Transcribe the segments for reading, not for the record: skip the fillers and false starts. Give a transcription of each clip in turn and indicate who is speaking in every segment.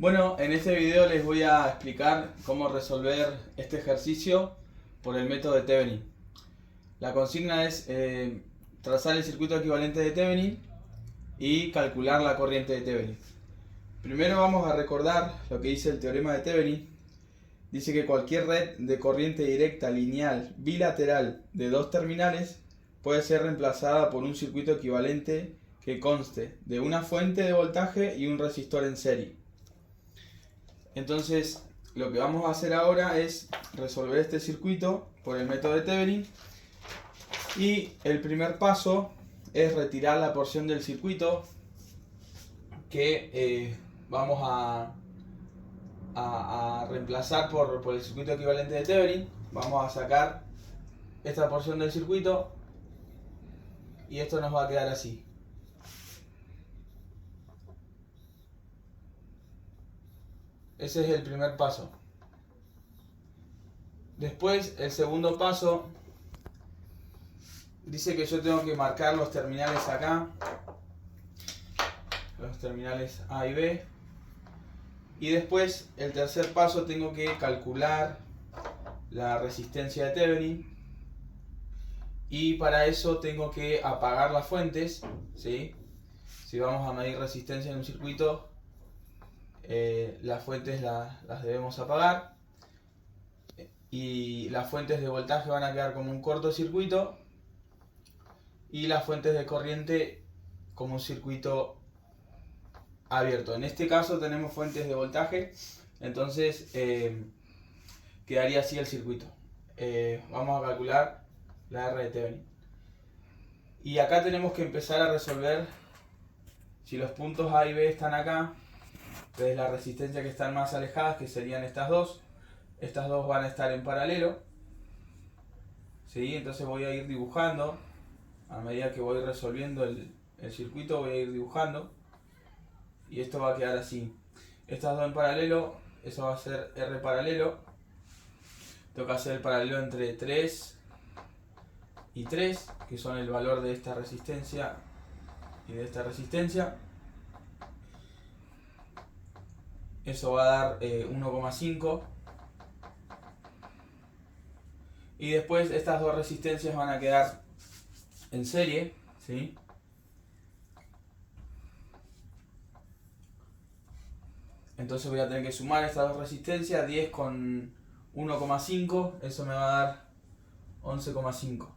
Speaker 1: Bueno, en este video les voy a explicar cómo resolver este ejercicio por el método de Thevenin. La consigna es trazar el circuito equivalente de Thevenin y calcular la corriente de Thevenin. Primero vamos a recordar lo que dice el teorema de Thevenin. Dice que cualquier red de corriente directa lineal bilateral de dos terminales puede ser reemplazada por un circuito equivalente que conste de una fuente de voltaje y un resistor en serie. Entonces, lo que vamos a hacer ahora es resolver este circuito por el método de Thevenin. Y el primer paso es retirar la porción del circuito que vamos a reemplazar por el circuito equivalente de Thevenin. Vamos a sacar esta porción del circuito y esto nos va a quedar así. Ese es el primer paso. Después, el segundo paso dice que yo tengo que marcar los terminales acá, los terminales A y B. Y después, el tercer paso, tengo que calcular la resistencia de Thevenin. Y para eso tengo que apagar las fuentes, ¿sí? Si vamos a medir resistencia en un circuito, las fuentes las debemos apagar. Y las fuentes de voltaje van a quedar como un cortocircuito. Y las fuentes de corriente como un circuito abierto. En este caso tenemos fuentes de voltaje, entonces quedaría así el circuito. Vamos a calcular la R de Thevenin. Y acá tenemos que empezar a resolver si los puntos A y B están acá. Entonces la resistencia que están más alejadas, que serían estas dos van a estar en paralelo, ¿sí? Entonces voy a ir dibujando. A medida que voy resolviendo el circuito voy a ir dibujando. Y esto va a quedar así. Estas dos en paralelo, eso va a ser R paralelo. Tengo que hacer el paralelo entre 3 y 3, que son el valor de esta resistencia y de esta resistencia. Eso va a dar 1,5. Y después estas dos resistencias van a quedar en serie, ¿sí? Entonces voy a tener que sumar estas dos resistencias, 10 con 1,5, eso me va a dar 11,5.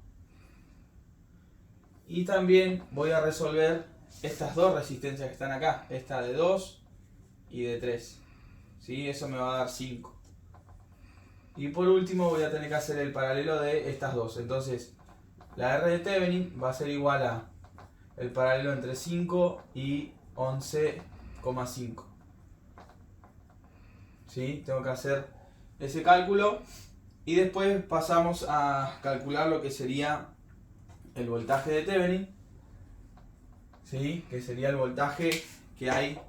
Speaker 1: Y también voy a resolver estas dos resistencias que están acá, esta de 2 y de 3, ¿sí? Eso me va a dar 5. Y por último voy a tener que hacer el paralelo de estas dos. Entonces la R de Thevenin va a ser igual a el paralelo entre 5 y 11,5. ¿Sí? Tengo que hacer ese cálculo. Y después pasamos a calcular lo que sería el voltaje de Thevenin, ¿sí? Que sería el voltaje que hay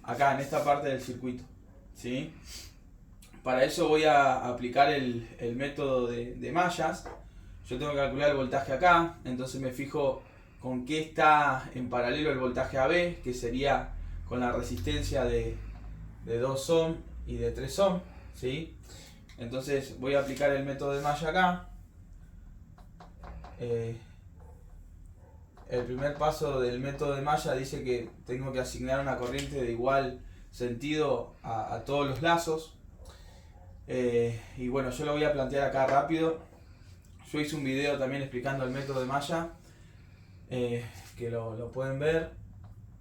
Speaker 1: acá en esta parte del circuito, ¿sí? Para eso voy a aplicar el método de mallas. Yo tengo que calcular el voltaje acá, entonces me fijo con qué está en paralelo el voltaje AB, que sería con la resistencia de 2 ohm y de 3 ohm, ¿sí? Entonces voy a aplicar el método de malla acá. El primer paso del método de malla dice que tengo que asignar una corriente de igual sentido a todos los lazos. Y bueno, yo lo voy a plantear acá rápido. Yo hice un video también explicando el método de malla, que lo pueden ver.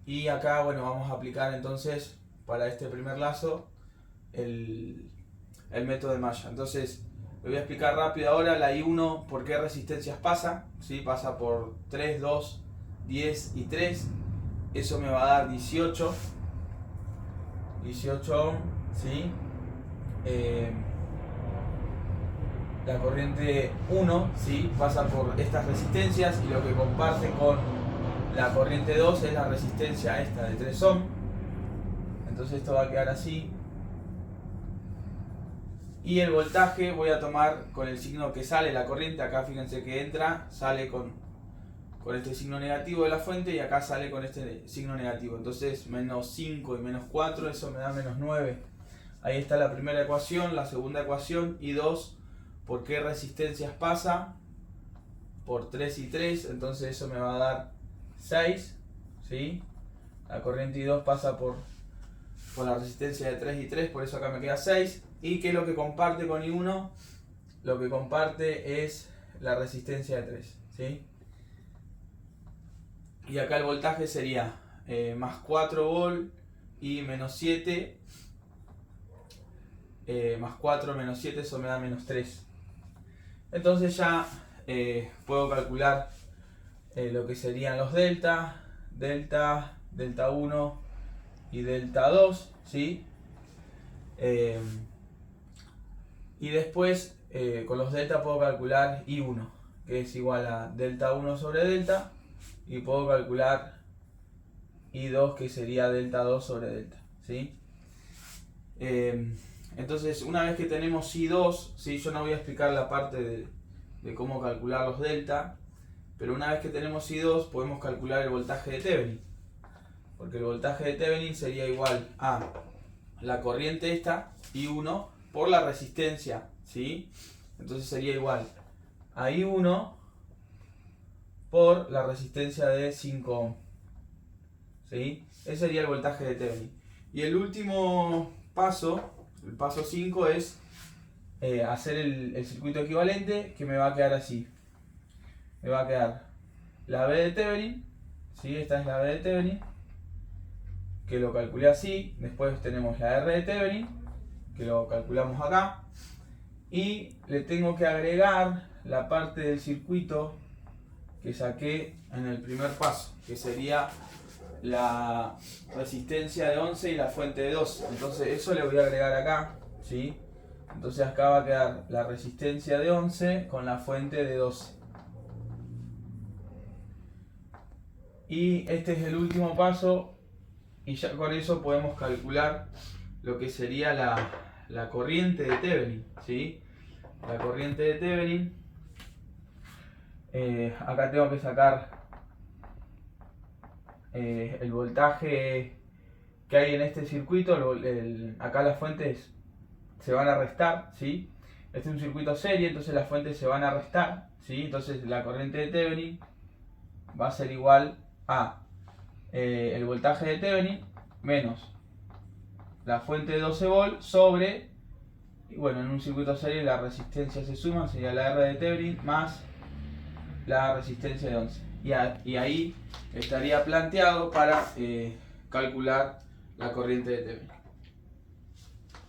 Speaker 1: Y acá, bueno, vamos a aplicar entonces para este primer lazo el método de malla. Entonces, lo voy a explicar rápido ahora. La I1, ¿por qué resistencias pasa? ¿Sí? Pasa por 3, 2, 10 y 3. Eso me va a dar 18 ohm, ¿sí? La corriente 1, ¿sí? Pasa por estas resistencias y lo que comparte con la corriente 2 es la resistencia esta de 3 ohm. Entonces esto va a quedar así. Y el voltaje voy a tomar con el signo que sale la corriente. Acá fíjense que entra, sale con con este signo negativo de la fuente y acá sale con este signo negativo. Entonces menos 5 y menos 4, eso me da menos 9. Ahí está la primera ecuación, la segunda ecuación. Y 2, ¿por qué resistencias pasa? Por 3 y 3, entonces eso me va a dar 6, ¿sí? La corriente I2 pasa por la resistencia de 3 y 3, por eso acá me queda 6. ¿Y qué es lo que comparte con I1? Lo que comparte es la resistencia de 3, ¿sí? Y acá el voltaje sería más 4 volt y menos 7. Más 4 menos 7, eso me da menos 3. Entonces ya puedo calcular lo que serían los delta, delta 1 y delta 2, ¿sí? Y después con los delta puedo calcular I1, que es igual a delta 1 sobre delta, y puedo calcular I2, que sería delta 2 sobre delta, ¿sí? Entonces, una vez que tenemos I2, ¿sí? Yo no voy a explicar la parte de cómo calcular los delta, pero una vez que tenemos I2 podemos calcular el voltaje de Thevenin, porque el voltaje de Thevenin sería igual a la corriente esta, I1, por la resistencia, ¿sí? Entonces sería igual a I1 por la resistencia de 5 ohm, ¿sí? Ese sería el voltaje de Thevenin. Y el último paso, el paso 5, es hacer el circuito equivalente, que me va a quedar así. Me va a quedar la B de Thevenin, ¿sí? Esta es la B de Thevenin, que lo calculé así. Después tenemos la R de Thevenin, que lo calculamos acá. Y le tengo que agregar la parte del circuito que saqué en el primer paso, que sería la resistencia de 11 y la fuente de 2. Entonces eso le voy a agregar acá, ¿sí? Entonces acá va a quedar la resistencia de 11 con la fuente de 12. Y este es el último paso, y ya con eso podemos calcular lo que sería la corriente de Thevenin, ¿sí? La corriente de Thevenin, acá tengo que sacar el voltaje que hay en este circuito. Acá las fuentes se van a restar, ¿sí? Este es un circuito serie, entonces las fuentes se van a restar, ¿sí? Entonces la corriente de Thevenin va a ser igual a el voltaje de Thevenin menos la fuente de 12 volt sobre, y bueno, en un circuito serie la resistencia se suma, sería la R de Thevenin más la resistencia de 11. Y ahí estaría planteado para calcular la corriente de Thevenin.